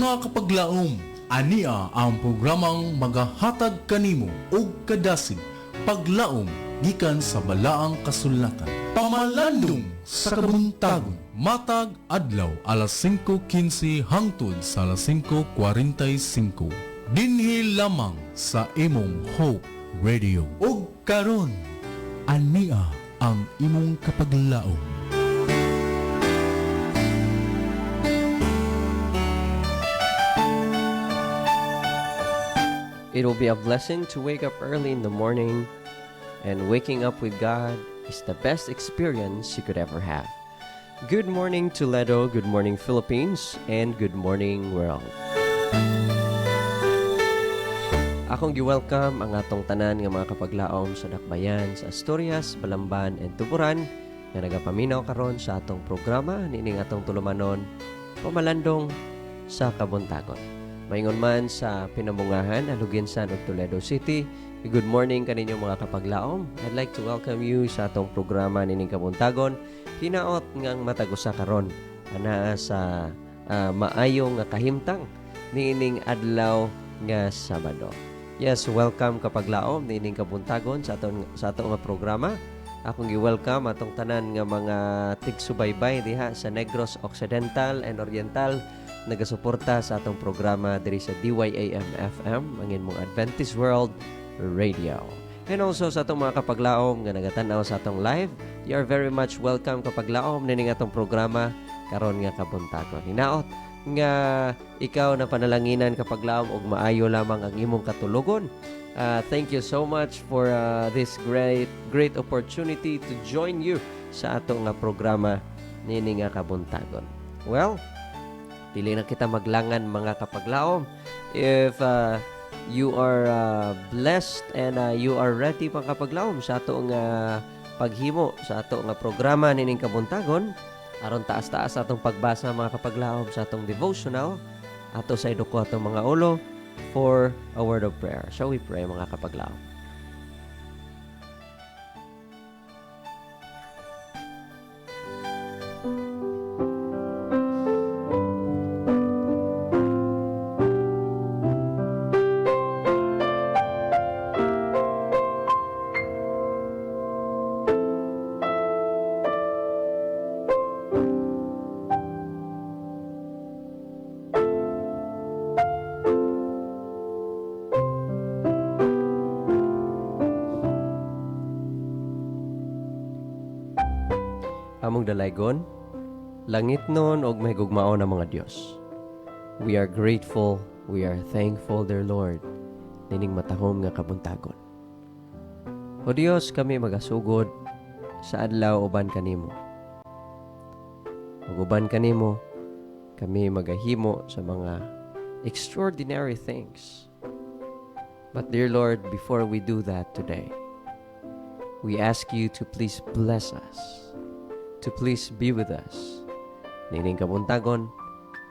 Mga kapaglaom, ania ang programang magahatag kanimo og kadasig paglaom gikan sa balaang kasulatan. Pamalandong sa kabuntagon, matag adlaw alas 5:15 hangtod sa alas 5:45. Dinhi lamang sa imong Hope Radio. Ug karon, ania ang imong kapaglaom. It will be a blessing to wake up early in the morning, and waking up with God is the best experience you could ever have. Good morning, Toledo. Good morning, Philippines. And good morning, world. Akong gi-welcome ang atong tanan nga mga kapaglaom sa dakbayan sa Asturias, Balamban, and Tuburan nga nagapaminaw karon sa atong programa nining atong tulumanon Pamalandong sa Kabuntagon. Maingon man sa Pinambungahan, Aluginsan ug Toledo City. Good morning kaninyo mga kapaglaom. I'd like to welcome you sa atong programa nining Kabuntagon. Hinaot ngang matagusa karon ana sa maayo nga kahimtang nining adlaw nga Sabado. Yes, welcome kapaglaom nining Kabuntagon sa atong nga programa. Akong gi-welcome atong tanan nga mga tigsubaybay diha sa Negros Occidental and Oriental nagasuporta sa atong programa diri sa DYAM-FM, ang imong Adventist World Radio. And also sa atong mga kapaglaom nga nagatanaw sa atong live, you are very much welcome kapaglaom nining atong programa karon nga kabuntagon. Hinaot nga ikaw na panalanginan kapaglaom og maayo lamang ang imong katulogon. Thank you so much for this great opportunity to join you sa atong nga programa nining nga kabuntagon. Well, dili na kita maglangan mga kapaglaom. If you are blessed and you are ready mga kapaglaom sa ato nga paghimo sa ato nga programa nining kabuntagon, aron taas-taas atong pagbasa mga kapaglaom sa atong devotional ato sa iduko atong mga ulo for a word of prayer. Shall we pray mga kapaglaom? Among dalaygon, langit nun og may gugmaon ang mga Dios. We are grateful, we are thankful, dear Lord, nining matahom nga kabuntagon. O Dios, kami magasugod sa adlaw uban kanimo. Ug uban kanimo, kami magahimo sa mga extraordinary things. But dear Lord, before we do that today, we ask you to please bless us, to please be with us. Nining kabuntagon,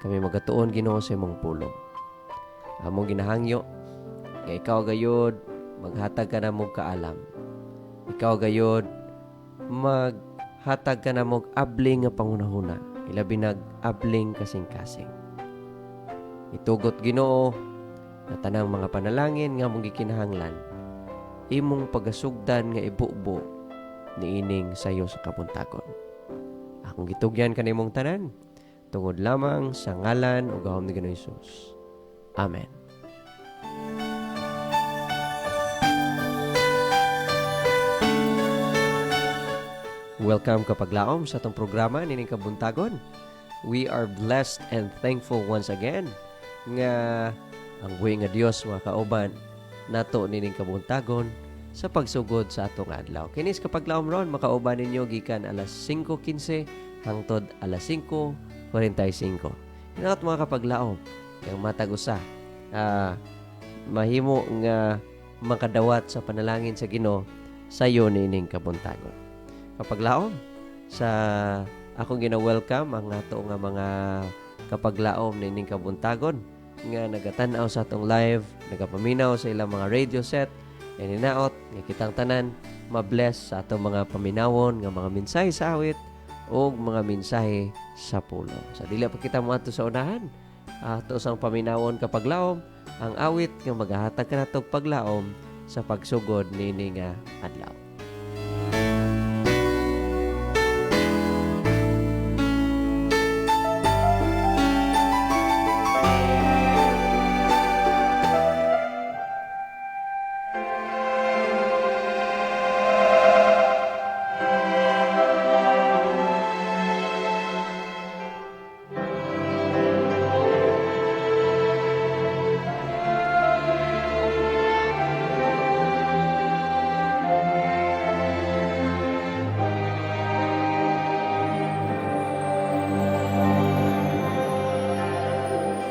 kami magatuon Ginoo sa imong pulong. Among ginahangyo, nga ikaw gayud maghatag ka namog kaalam. Ikaw gayud maghatag ka namog abling nga pangunahuna, ilabi nag abling kasing-kasing. Itugot Ginoo na tanang mga panalangin nga mong gikinahanglan, imong pagasugdan nga ibubo niining sayo sa kabuntagon. Akong gitugyan kanimong tanan, tungod lamang sa ngalan ug gahom ni Ginoong Hesus. Amen. Welcome kapaglaom sa atong programa nining kabuntagon. We are blessed and thankful once again nga ang buhi nga Dios mga kauban nato nining kabuntagon sa pagsugod sa atong adlaw. Kinis kapaglaom ron makauban ninyo gikan alas 5:15 hangtod alas 5:45. Hinaot mga kapaglaom yang matag usa mahimo nga makadawat sa panalangin sa Ginoo sayo nining kabuntagon. Kapaglaom sa akong gina-welcome ang ato nga mga kapaglaom nining kabuntagon nga nagatan-aw sa atong live, nagapaminaw sa ilang mga radio set. And hinaot, nga kitang tanan, mabless sa atong mga paminawon, nga mga mensahe sa awit, o mga mensahe sa pulong. Sa dili pa kita mo ato sa unahan, Ato sang paminawon ka paglaom ang awit nga magahatag kanatog paglaom sa pagsugod nini nga adlaw.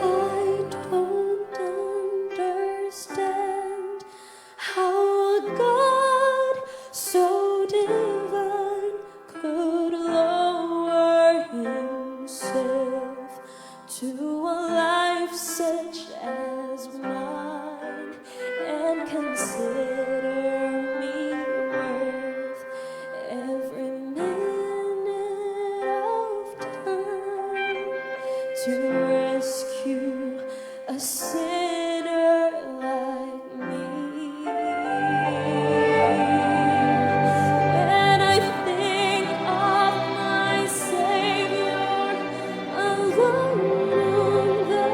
I don't understand how a God so divine could lower himself to a life such as mine and consider me worth every minute of time to rescue a sinner like me. When I think of my Savior alone on the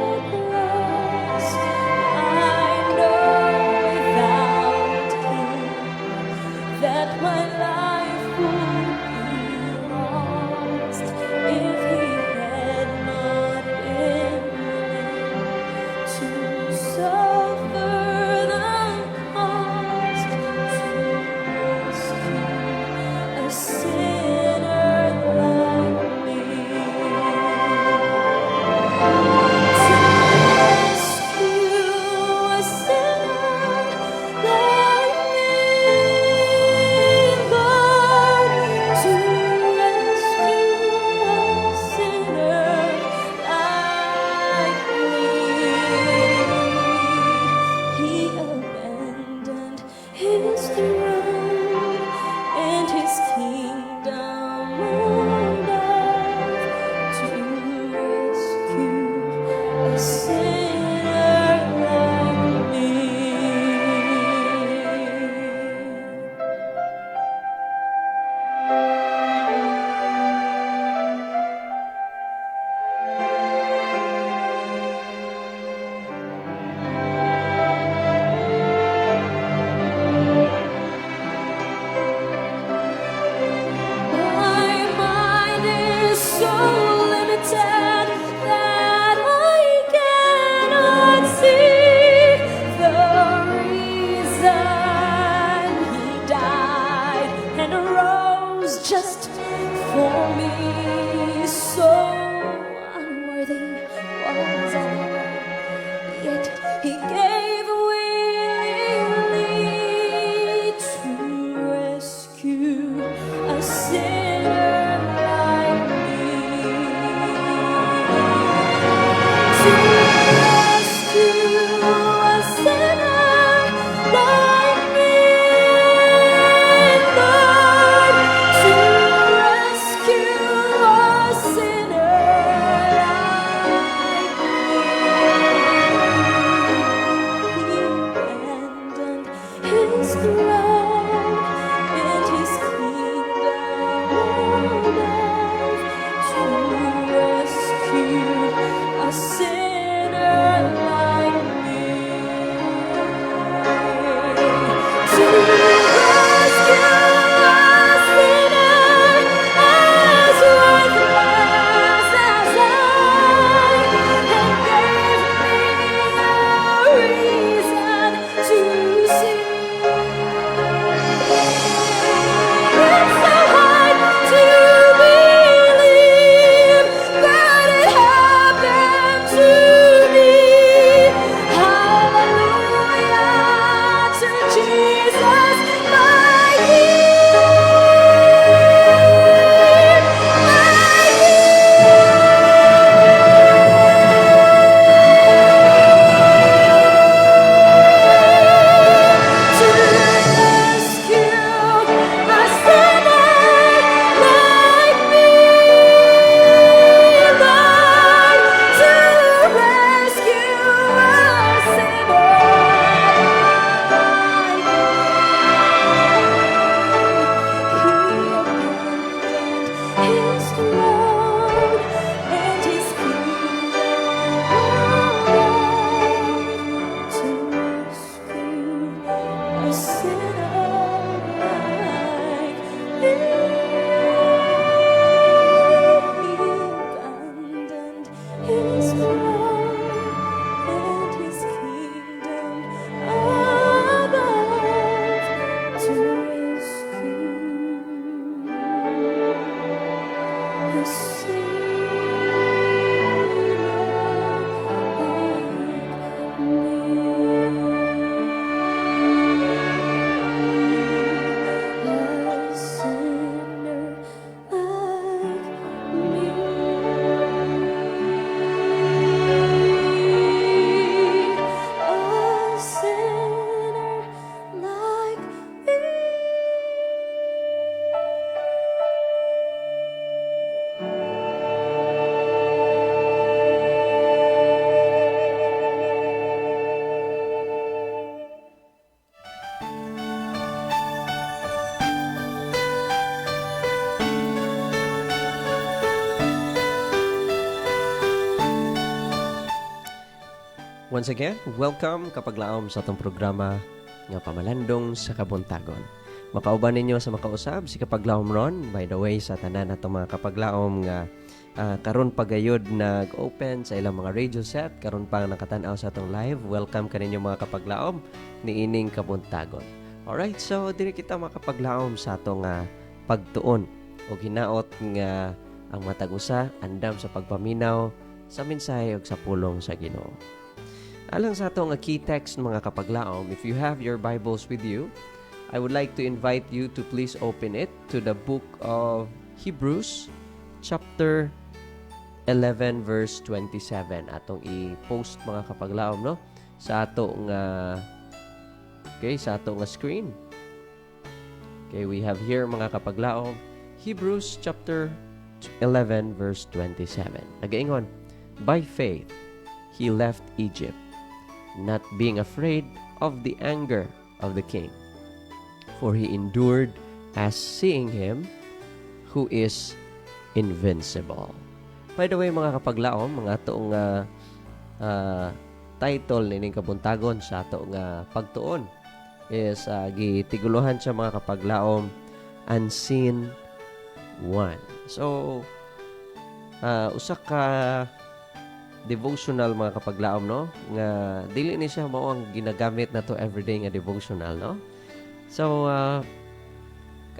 cross, I know without Him that my life would be lost if He had not been willing to suffer the cost to rescue a sinner like me. To rescue a sinner like me, God, to rescue a sinner like me. He abandoned his throne and his kingdom on earth to rescue a sinner like me. My mind is so limited that I cannot see the reason He died and arose just for me. So unworthy was I, yet He gave willingly to rescue a sinner like me. To rescue a sinner like me, Lord, to abandoned his throne and his kingdom above to rescue a sinner like me, a sinner like Once again, welcome kapaglaom sa atong programa nga Pamalandong sa Kabuntagon. Makauban ninyo sa makausab si kapaglaom ron. By the way, sa tanan natong mga kapaglaom nga karon pagayod nag-open sa ilang mga radio set, karon pa nakatan-aw sa atong live. Welcome kaninyo mga kapaglaom ni ining Kabuntagon. Alright, so diri kita makapaglaom sa atong pagtuon o hinaot nga ang matag usa andam sa pagpaminaw sa mensahe ug sa pulong sa Ginoo. Alang sa atong key text mga kapaglaom, if you have your Bibles with you, I would like to invite you to please open it to the book of Hebrews chapter 11 verse 27. Atong i-post mga kapaglaom no sa atong sa atong screen. Okay, we have here mga kapaglaom Hebrews chapter 11 verse 27. Nagaingon, by faith he left Egypt, not being afraid of the anger of the king, for he endured as seeing him who is invincible. By the way, mga kapaglaom, mga atong title nining kabuntagon sa atong pagtuon is gitiguluhan siya mga kapaglaom, Unseen One. So, usa ka devotional mga kapaglaom no nga dili ni siya mao ang ginagamit nato everyday nga devotional no. So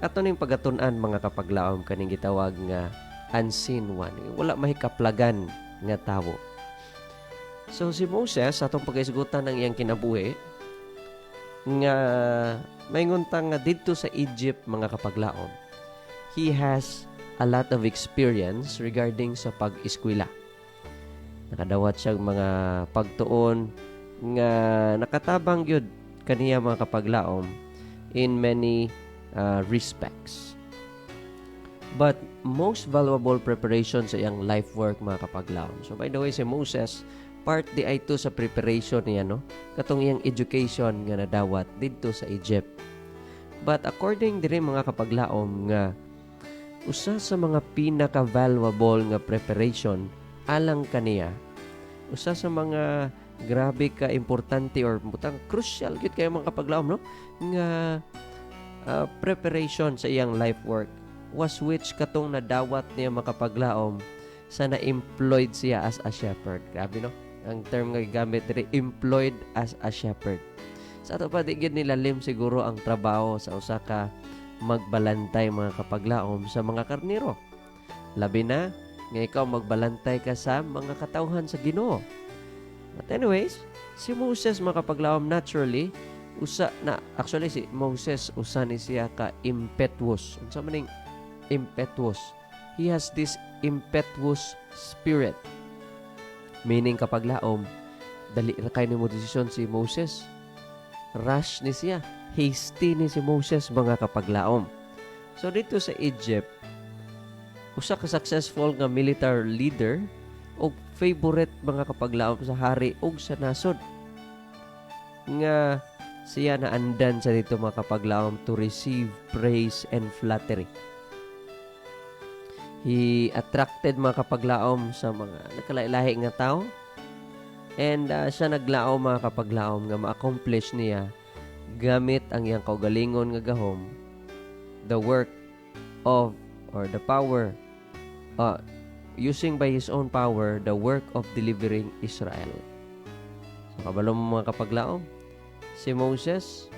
ato ning pagatun-an mga kapaglaom kaning gitawag nga unseen one, wala mahikaplagan nga tawo. So si Moses atong pagaisgutan ng iyang kinabuhi nga maynguntang nga didto sa Egypt mga kapaglaom, he has a lot of experience regarding sa pag-eskwela. Nakadawat siya mga pagtuon nga nakatabang yun kaniya mga kapaglaom in many respects. But most valuable preparation sa iyang life work mga kapaglaom. So by the way, si Moses, part di ay ito sa preparation niya, no? Katong iyang education nga nadawat dito sa Egypt. But according diri mga kapaglaom nga usa sa mga pinaka-valuable nga preparation alang kaniya, usa sa mga grabe ka importante or butang crucial gid kay mga kapaglaom no nga preparation sa iyang life work was which katong nadawat niya mga kapaglaom sa na-employed siya as a shepherd. Grabe no ang term nga gigamit diri, employed as a shepherd. Sa ato pa di gid nilalim siguro ang trabaho sa usa ka magbalantay mga kapaglaom sa mga karniro. Labi na nga ikaw magbalantay ka sa mga katawhan sa Ginoo. But anyways, si Moses mga kapaglaom naturally si Moses usa ni siya ka impetuous. Unsa man ning impetuous? He has this impetuous spirit. Meaning kapaglaom, dali ra kay nimo desisyon si Moses. Rush ni siya, hasty ni si Moses mga kapaglaom. So dito sa Egypt, usa ka successful nga military leader o favorite mga kapaglaom sa hari ug sa nasod. Nga siya na andan sa dito mga kapaglaom to receive praise and flattery. He attracted mga kapaglaom sa mga nakalahi-lahi nga tao. And siya naglaom mga kapaglaom nga ma-accomplish niya gamit ang iyang kaugalingon nga gahom the work of, or the power, using by his own power, the work of delivering Israel. So, kabalo mo mga kapaglaom, si Moses,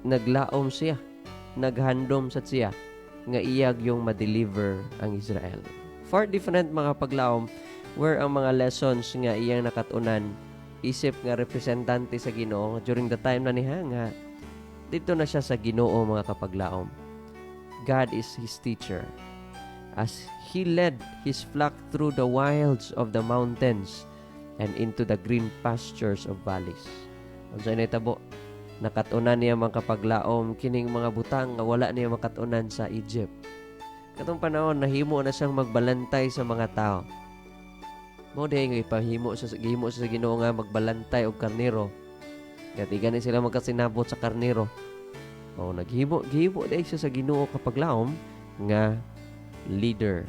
naglaom siya, naghandom sa siya, nga iyag yung ma-deliver ang Israel. Far different mga kapaglaom, where ang mga lessons nga iyang nakatunan, isip nga representante sa Ginoo during the time na niya nga dito na siya sa Ginoo mga kapaglaom. God is his teacher. As he led his flock through the wilds of the mountains and into the green pastures of valleys. Kung saan itabo, nakatunan niya mga kapaglaom kining mga butang nga wala niya makatunan sa Egypt. Katong panahon, nahimo na siyang magbalantay sa mga tao. Mo di nga ipahimo sa Ginoo nga magbalantay og karnero. Kati gani sila magkasinabot sa karnero. O gihimo dai siya sa Ginoo kapaglaom nga leader.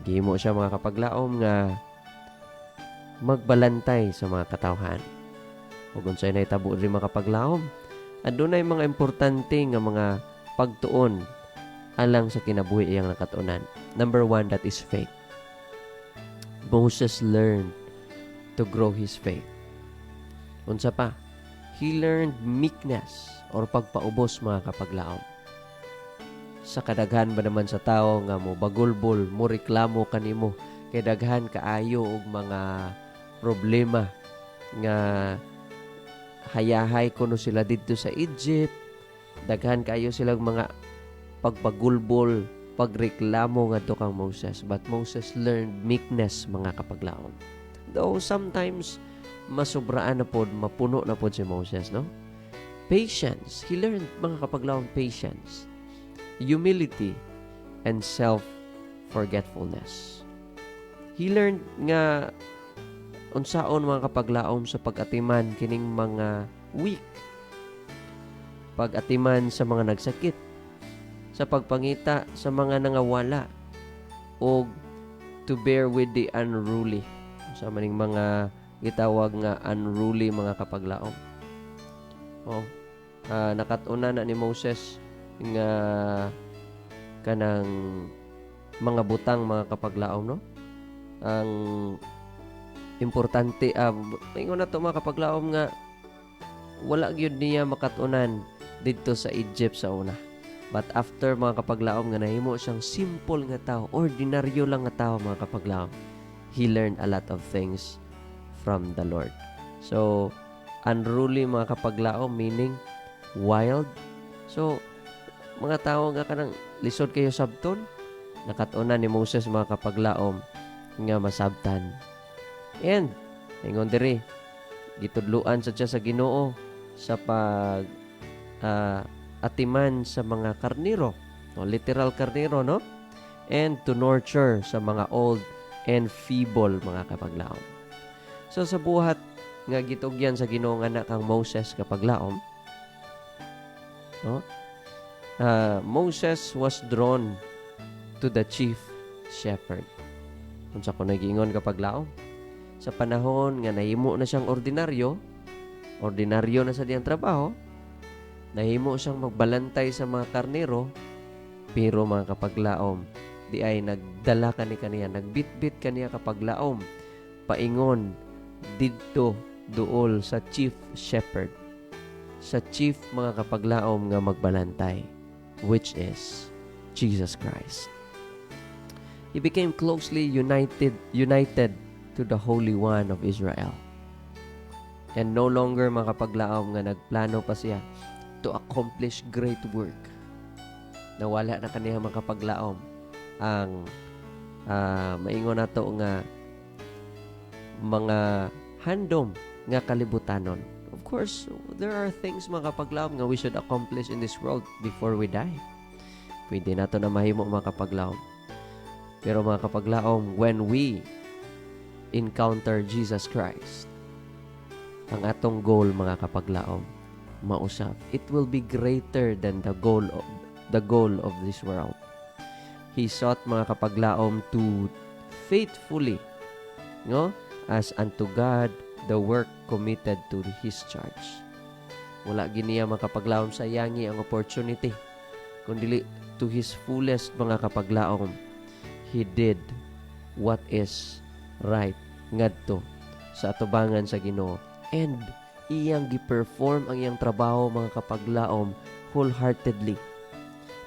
Gihimo siya mga kapaglaom nga magbalantay sa mga katawhan. Ug unsay nahitabo diri mga kapaglaom, adunay mga importante nga mga pagtuon alang sa kinabuhi iyang nakatunan. Number 1, that is faith. Moses learned to grow his faith. Unsa pa? He learned meekness or pagpaubos mga kapaglaom. Sa kadaghan ba naman sa tao nga mo bagulbol, mo reklamo kanimo kay daghan kaayo og mga problema nga hayahay kuno sila dito sa Egypt. Daghan kaayo silang mga pagpagulbol, pagreklamo ngadto kang Moses. But Moses learned meekness mga kapaglaom. Though sometimes masubraan na pod, mapuno na pod si Moses, no? Patience. He learned mga kapaglaom patience, humility, and self-forgetfulness. He learned nga unsaon mga kapaglaom sa pag-atiman kining mga weak, pag-atiman sa mga nagsakit, sa pagpangita sa mga nangawala, o to bear with the unruly. Sa maning mga gitawag nga unruly mga kapaglaom. Nakatuna na ni Moses nga kanang mga butang mga kapaglaom, no? Ang importante, ingon na to mga kapaglaom nga wala gyud niya makatunan didto sa Egypt sa una. But after mga kapaglaom nga nahimo siyang simple nga tao, ordinaryo lang nga tao mga kapaglaom, he learned a lot of things from the Lord. So, unruly mga kapaglaom meaning wild. So, mga tao nga kanang lisod kayo sabton, nakatunan ni Moses mga kapaglaom nga masabtan. And ingon diri, gitudluan sa siya sa Ginoo sa pag atiman sa mga karniro, no? Literal karniro, no? And to nurture sa mga old and feeble mga kapaglaom. So sa buhat nga gitugyan sa Ginoo nga anak kang Moses kapaglaom, no? Moses was drawn to the chief shepherd. Unsa ko nagingon kapaglaom? Sa panahon nga nahimo na siyang ordinaryo na sa diyang trabaho, nahimo siyang magbalantay sa mga karnero, pero mga kapaglaom, di ay nagdala kaniya, nagbitbit kaniya kapaglaom, paingon didto duol sa chief shepherd, sa chief mga kapaglaom nga magbalantay, which is Jesus Christ. He became closely united to the Holy One of Israel. And no longer mga kapaglaom nga nagplano pa siya to accomplish great work. Nawala na kaniya mga kapaglaom ang maingon nato nga mga handom nga kalibutanon. Of course, there are things mga kapaglaom nga we should accomplish in this world before we die. Pwede nato na mahimo mga kapaglaom. Pero mga kapaglaom, when we encounter Jesus Christ, ang atong goal mga kapaglaom, mausap, it will be greater than the goal of this world. He sought mga kapaglaom to faithfully, no, as unto God the work committed to his charge. Wala giniya makapaglaom sa yangi ang opportunity. Kundi to his fullest mga kapaglaom, he did what is right ngadto sa atubangan sa Ginoo. And iyang gi-perform ang iyang trabaho mga kapaglaom wholeheartedly.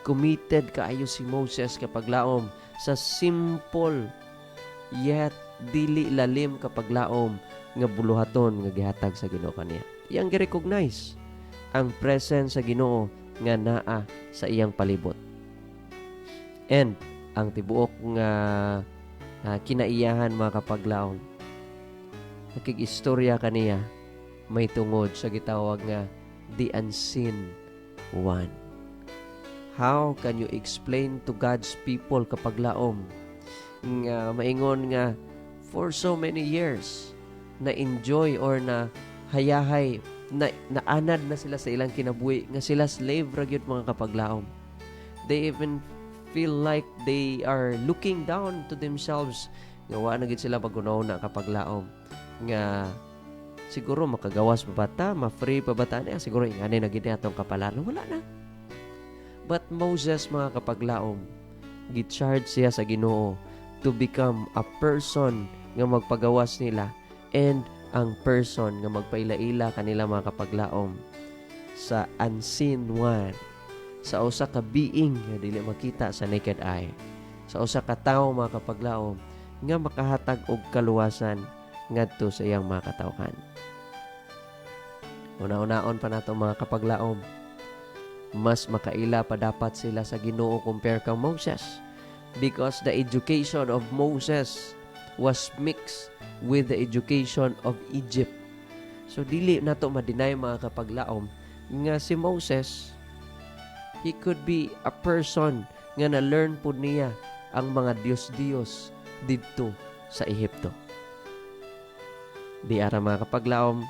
Committed kaayo si Moses kapaglaom sa simple yet dili lalim kapaglaom nga buluhaton nga gihatag sa Ginoo kaniya. Iyang gi-recognize ang presence sa Ginoo nga naa sa iyang palibot. And ang tibuok nga kinaiyahan mga kapaglaom, nakig-istorya kaniya may tungod sa gitawag nga the unseen one. How can you explain to God's people kapaglaom nga maingon nga for so many years na enjoy or na hayahay na naanad na sila sa ilang kinabuhi nga sila slave ra gyud mga kapaglaom. They even feel like they are looking down to themselves nga wa na gyud sila pagunaw-na kapaglaom nga siguro makagawas pa bata, ma-free pa bata niya, siguro ingani na gid atong kapalaran, wala na. But Moses mga kapaglaom, gicharge siya sa Ginoo to become a person nga magpagawas nila and ang person nga magpailaila kanila mga kapaglaom sa unseen one, sa usa ka being nga dili makita sa naked eye, sa usa ka tawo mga kapaglaom nga makahatag og kaluwasan ngadto sa iyang mga katawhan. Una-unaon pa nato mga kapaglaom, mas makaila pa dapat sila sa Ginoo compare kang Moses, because the education of Moses was mixed with the education of Egypt. So dili nato ma-deny mga kapaglaom nga si Moses, he could be a person nga na-learn po niya ang mga Diyos-Diyos didto sa Ehipto. Di ara mga kapaglaom,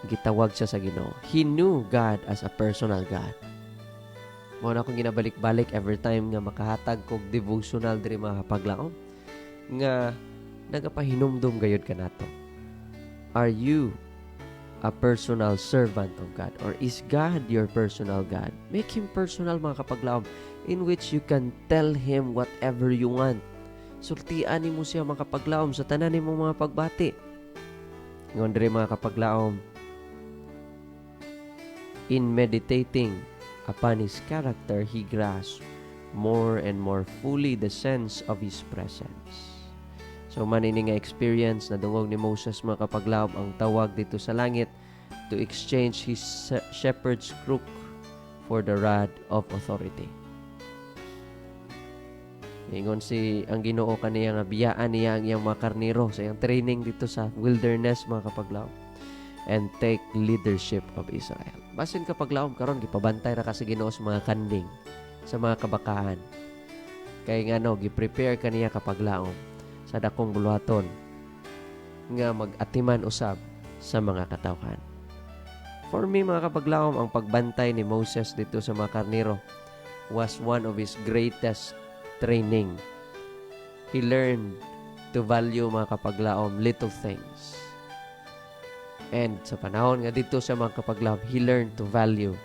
gitawag siya sa Ginoo. He knew God as a personal God. Mao na akong ginabalik-balik every time nga makahatag kog devotional diri mga kapaglaom nga nagapahinumdum gayud kanato. Are you a personal servant of God, or is God your personal God? Make Him personal mga kapaglaom, in which you can tell Him whatever you want. Sultian nimo siya mga kapaglaom sa tanan nimo mga pagbati. Ngon diri mga kapaglaom, in meditating upon His character, he grasped more and more fully the sense of His presence. So manini nga experience na dungog ni Moses mga kapaglaom ang tawag dito sa langit to exchange his shepherd's crook for the rod of authority. Ingon si ang Ginoo kaniya nga biyaan niya ang iyang mga karnero sa iyang training dito sa wilderness mga kapaglaom, and take leadership of Israel. Basin kapaglaom karon gipabantay ra ka sa Ginoo sa mga kanding, sa mga kabakaan. Kay ngano gi-prepare kaniya kapaglaom sa dakong buluhaton nga mag-atiman usab sa mga katawhan. For me mga kapaglaom, ang pagbantay ni Moses dito sa mga karnero was one of his greatest training. He learned to value mga kapaglaom little things. And sa panahon nga dito sa mga kapaglaom, he learned to value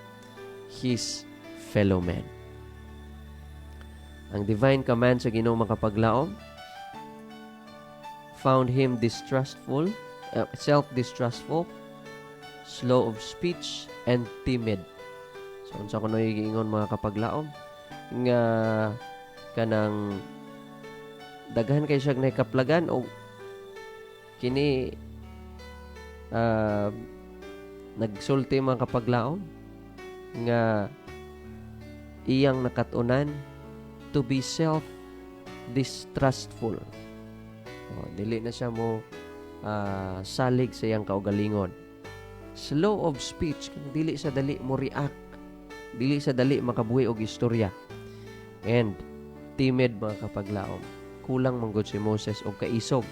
his fellow men. Ang divine command sa Ginoo mga kapaglaom found him distrustful, self-distrustful, slow of speech, and timid. So, unsa ko naiingon mga kapaglaom nga kanang daghan kay siya nakaplagan o kini nagsulti mga kapaglaom nga iyang nakatunan to be self-distrustful. Dili na siya mo salig sa iyang kaugalingon. Slow of speech, dili sa dali mo react, dili sa dali makabuhi og istorya. And timid mga kapaglaom, kulang manggod si Moses og kaisog.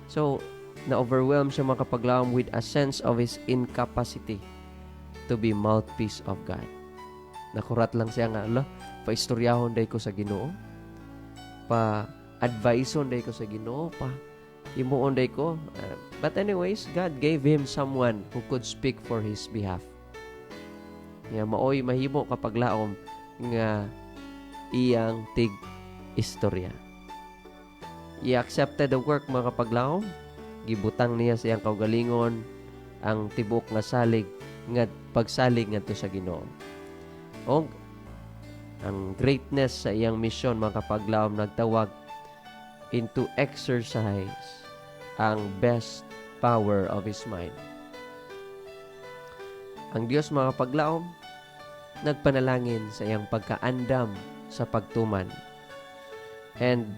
So na-overwhelm siya mga kapaglaom with a sense of his incapacity to be mouthpiece of God. Nakurat lang siya nga, paistoryahon day ko sa Ginoo, pa-adviseon day ko sa Ginoo, himuon day ko. But anyways, God gave him someone who could speak for his behalf. Nga maoy mahimo kapag laom nga iyang tig istorya. He accepted the work mga kapaglaom. Gibutang niya sa iyang kaugalingon ang tibok nga salig nga pagsalig ngadto sa Ginoo. O ang greatness sa iyang mission mga kapaglaom nagtawag into exercise ang best power of his mind. Ang Dios mga kapaglaom nagpanalangin sa iyang pagkaandam sa pagtuman. And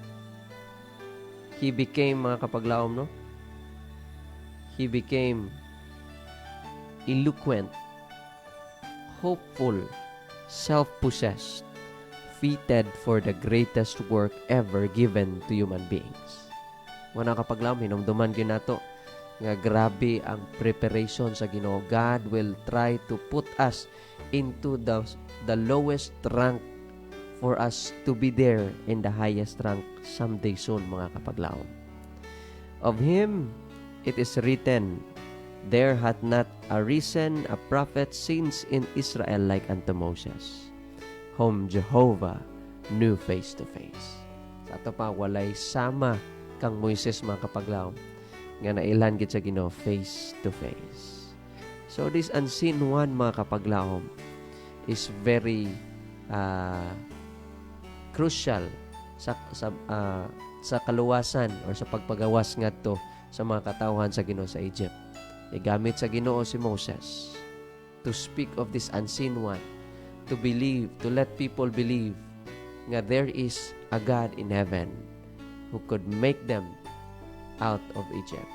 he became mga kapaglaom, no? He became eloquent, hopeful, self-possessed, fitted for the greatest work ever given to human beings. Mga kapaglaom, hinumduman gyud nato nga grabe ang preparation sa Ginoo. God will try to put us into the lowest rank for us to be there in the highest rank someday soon, mga kapaglaom. Of him it is written, there hath not arisen a prophet since in Israel like unto Moses, whom Jehovah knew face to face. Sa ato pa, walay sama kang Moises mga kapaglaom nga nailan gid sa Ginoo face to face. So this unseen one mga kapaglaom is very crucial sa kaluwasan or sa pagpagawas ngadto sa mga katawhan sa Ginoo sa Egypt. Gamit sa Ginoo si Moses to speak of this unseen one, to believe, to let people believe nga there is a God in heaven who could make them out of Egypt.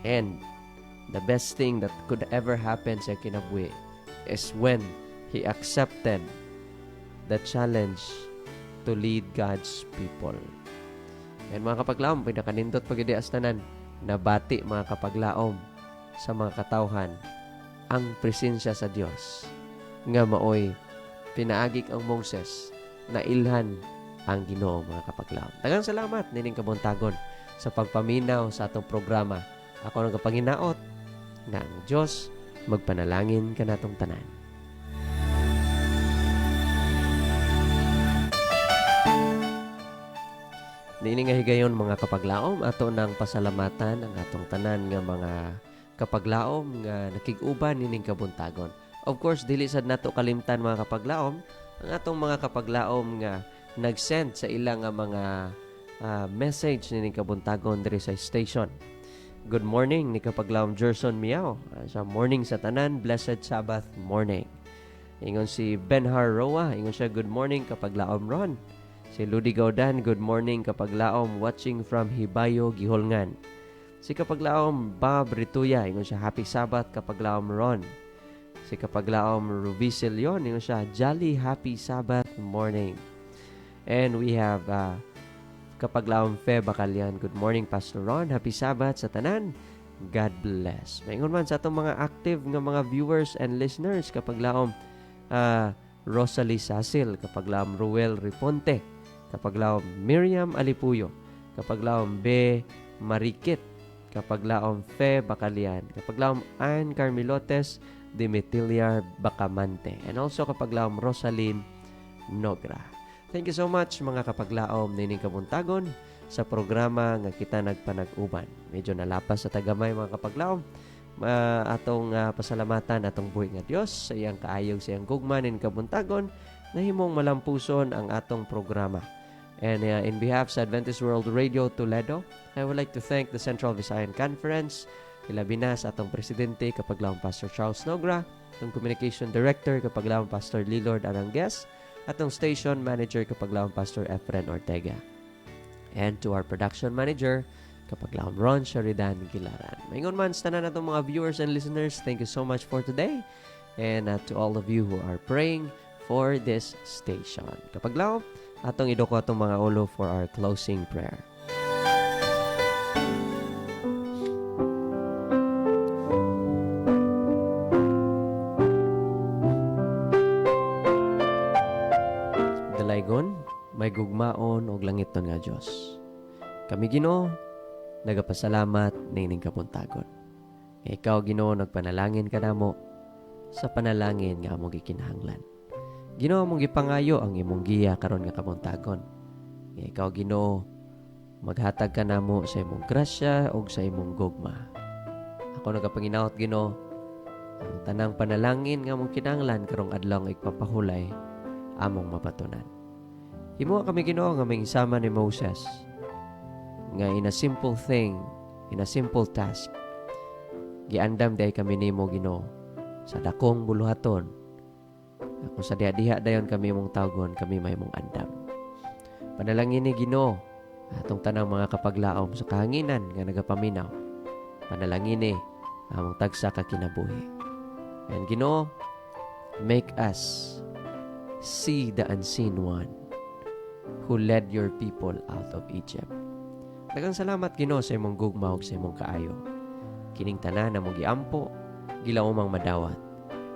And the best thing that could ever happen sa kinabuhi is when he accepted the challenge to lead God's people. And mga kapaglaom, pinakanindot pag-ideas tanan, nabati mga kapaglaom sa mga katawhan ang presensya sa Dios nga maoy pinaagik ang Moses na ilhan ang Ginoo mga kapaglaom. Daghang salamat nining kabuntagon sa pagpaminaw sa atong programa. Ako nang kapanginaot nga ang Dios magpanalangin kanatong tanan. Niini nga higayon mga kapaglaom, ato nang pasalamatan ang atong tanan nga mga kapaglaom nga nakig-uban nining kabuntagon. Of course, dili sad nato kalimtan mga kapaglaom ang atong mga kapaglaom nga nag-send sa ilang nga mga message nining kabuntagon diri sa station. Good morning ni kapaglaom Gerson Miao. Sa morning sa tanan, blessed Sabbath morning. Ingon si Benhar Roa, ingon siya good morning kapaglaom Ron. Si Ludi Gaudan, good morning kapaglaom watching from Hibayo, Giholngan. Si kapaglaom Bob Rituya, ingon siya happy Sabbath kapaglaom Ron. Si kapaglaom Rubisil yon, ingon siya jolly happy Sabbath morning. And we have kapaglaom Fe Bacalian, good morning Pastor Ron, happy Sabbath sa tanan. God bless. Maingon man sa atong mga active nga mga viewers and listeners kapaglaom Rosalie Sasil, kapaglaom Ruel Riponte, kapaglaom Miriam Alipuyo, kapaglaom B. Marikit, kapaglaom Fe Bacalian, kapaglaom Ann Carmilotes Dimitilyar Bacamante, and also kapaglaom Rosaline Nogra. Thank you so much mga kapaglaom nining kabuntagon sa programa nga kita nagpanag-uban. Medyo nalapas sa tagamay mga kapaglaom. Atong pasalamatan atong buhi nga Dios sa iyang kaayog sa iyang gugma nin kabuntagon na himong malampuson ang atong programa. And in behalf sa Adventist World Radio Toledo, I would like to thank the Central Visayan Conference, ilabi na sa atong presidente kapaglaong Pastor Charles Nogra, atong communication director kapaglaong Pastor Lilord Arangues, atong station manager kapaglaong Pastor Efren Ortega, and to our production manager kapaglaom Ron Sheridan Gilaran. Maingon man sa tanan natong mga viewers and listeners, thank you so much for today, and to all of you who are praying for this station. Kapaglaom, atong idoko atong mga ulo for our closing prayer. Dalaygon, may gugmaon og langiton nga Dios. Kami Ginoo, nagapasalamat ning kapuntagon. Nga ikaw Ginoo nagpanalangin ka namo sa panalangin nga among gikinahanglan. Ginoo among gipangayo ang imong giya karon nga kapuntagon. Nga ikaw Ginoo maghatag ka namo sa imong grasya ug sa imong gugma. Ako nagapanginaot Ginoo ang tanang panalangin nga among kinahanglan karong adlaw nga igpapahulay among mapatunan. Himo kami Ginoo nga may isama ni Moses nga in a simple thing, in a simple task. Giandam day kami nimo Ginoo sa dakong buluhaton. Kung sa diha-diha dayon kami mong tawgon, kami may mong andam. Panalangin ni Ginoo atong tanang mga kapaglaom sa kahanginan nga nagapaminaw. Panalangin ni among tagsa ka kinabuhi. And Ginoo, make us see the unseen one who led your people out of Egypt. Daghang salamat Ginoo sa imong gugma ug sa imong kaayo. Kining tanan na mong giampo, gilaumang madawat.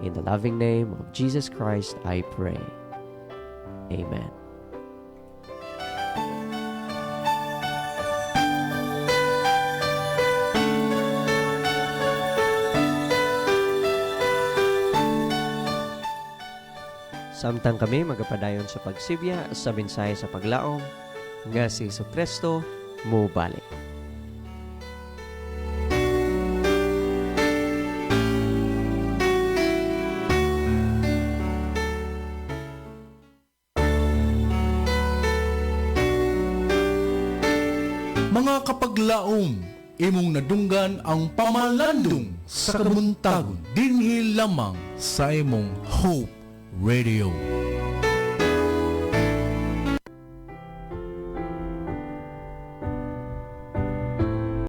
In the loving name of Jesus Christ, I pray. Amen. Samtang kami magapadayon sa pagsibya sa mensahe sa paglaom nga si Jesucristo mubalik. Mga kapaglaom, imong nadunggan ang pamalandong sa kabuntagon dinhi lamang sa imong Hope Radio.